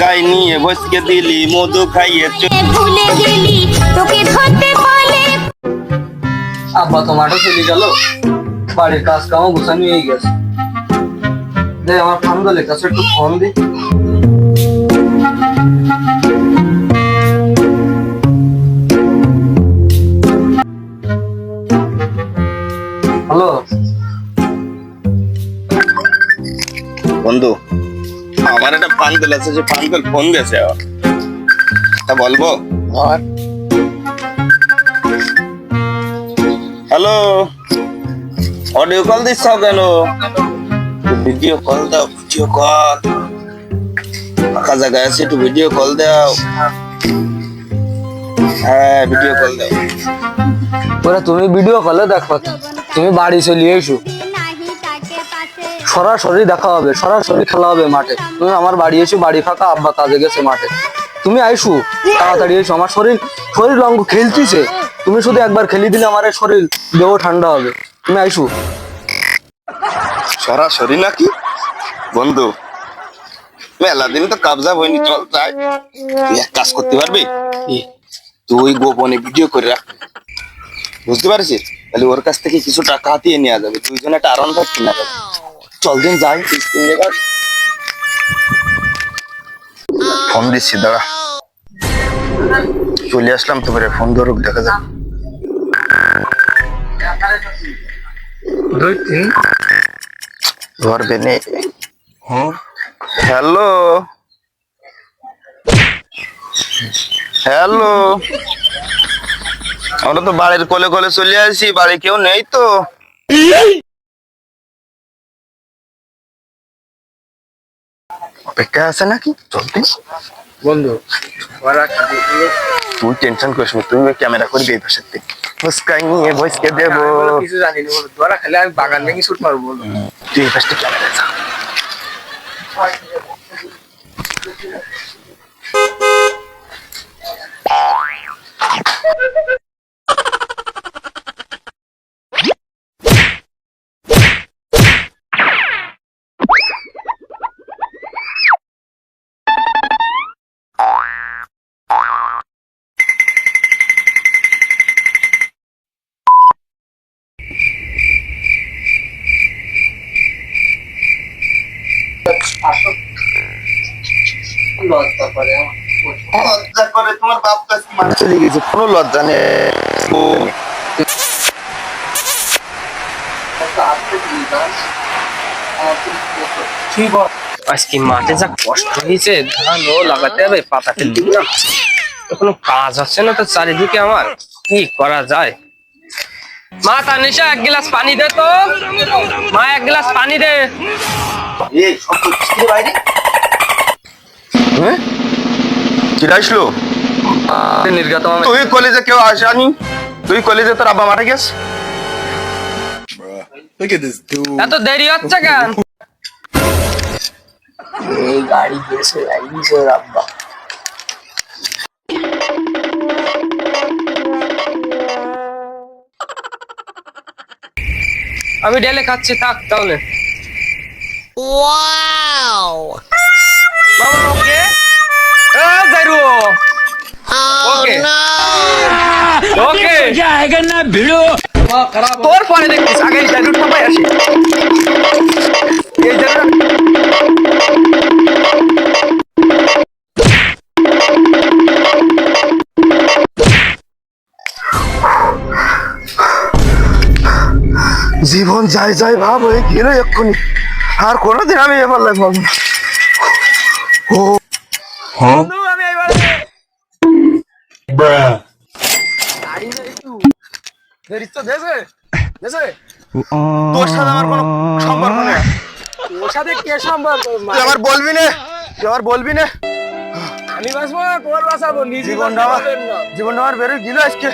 গাই নিয়ে বসকে দিলি মধু খাইয়ে ভুলে গেলি তোকে ধরতে বলে। আব্বা তো মাঠে চলে গেল, বাড়ির কাজ কামও গুছানো হয়ে গেছে। দে আমার ফোন দলে কাছে একটু ফোন দি। হ্যালো বন্ধু, আমার একটা ফান্ডেল আছে, যে ফান্ডেল ফোন দিয়েছে তা বলবো। হ্যালো, অডিও কল দিচ্ছ কেন? ভিডিও কল দাও, ভিডিও কল। ফাঁকা জায়গায় আছে, একটু ভিডিও কল দাও। হ্যাঁ, ভিডিও কল দাও। ওরা তুমি ভিডিও কলে দেখো, তুমি বাড়ি চলে এসো, সরাসরি দেখা হবে, সরাসরি খেলা হবে মাঠে। তুমি আমার বাড়ি এসো, বাড়ি ফাঁকা, আব্বা কাজে গেছে মাঠে। তুমি আইসো, তাড়াতাড়ি এসো। আমার শরীর অঙ্গ খেলতেছে, তুমি শুধু একবার খেলি দিলে আমার এই শরীর দেহ ঠান্ডা হবে। তুমি আইসো। সরাসরি নাকি বন্ধু? মেলা দিন তো কাবজা হয়নি, চল তাই। তুই এক কাজ করতে পারবি, তুই গোপনে ভিডিও করে রাখ, বুঝতে পারছিস? তাহলে ওর কাছ থেকে কিছু টাকা হাতিয়ে নেওয়া যাবে, দুইজন একটা আরাম থাকছি না। চল দিন যাই, ফোন দিচ্ছি, দাঁড়া। চলে আসলাম, তো ফোন ধরুক, দেখা যাক। ধরবে নে। হ্যালো হ্যালো, আমরা তো বাড়ির কোলে কোলে চলে আসি, বাড়ি কেউ নেই তো। অপেক্ষা আছে নাকি? চলতে বন্ধু তুই টেনশন করিস না, তুই ক্যামেরা করবি এই পাশের থেকে, মুস্কাই নিয়ে ভয়েসকে দেবো। কিছু জানি না, ধরা খেলে আমি বাগান ভেঙে শুট মারবো। তুই এই পাশে ক্যামেরা যা। লজ্জা করে লজ্জা করে তোমার বাপ কাছে মারা চলে গেছে, কোনো লজ্জা নেই। আজকে মাঠে যা কষ্ট হয়েছে, ধানও লাগাতে হবে, পাতাতে দিই না, কোনো কাজ হচ্ছে না তো চারিদিকে। আমার কি করা যায়? মা তানিশা, এক গ্লাস পানি দে তো। মা, এক গ্লাস পানি দে। এই সব কিছু বাইরে চিরা আসলো। নির্গত তুই কলেজে কেউ আসেনি? তুই কলেজে তোর আব্বা মারা গেছে? এত দেরি হচ্ছে কেন? এই গাড়ি গেছে আব্বা। আমি ডেলে খাচ্ছি, থাক তাহলে। বাবা ওকে, জাইরু ওকে ওকে जाएगा ना भिड़ो। তোর পরে দেখছিস, আগে এই জাইরুটা পাই আসি। এই জাইরুটা জীবন যাই যাই ভাব হয়ে গেল এক্ষুনি, আর কোনোদিন আমি এবার লাইফ পাবো না। ও বন্ধু, আমি এবারে দেরি তো দেবে দেবে। তোর সাথে আমার কোনো সম্পর্ক নেই। তোর সাথে কে সম্পর্ক? তুই আমার বলবি না, তুই আমার বলবি না। আমি বাঁচবো না, তোর বাঁচাবো, নিজে জীবনটা আমার বেরোয় গেল আজকে।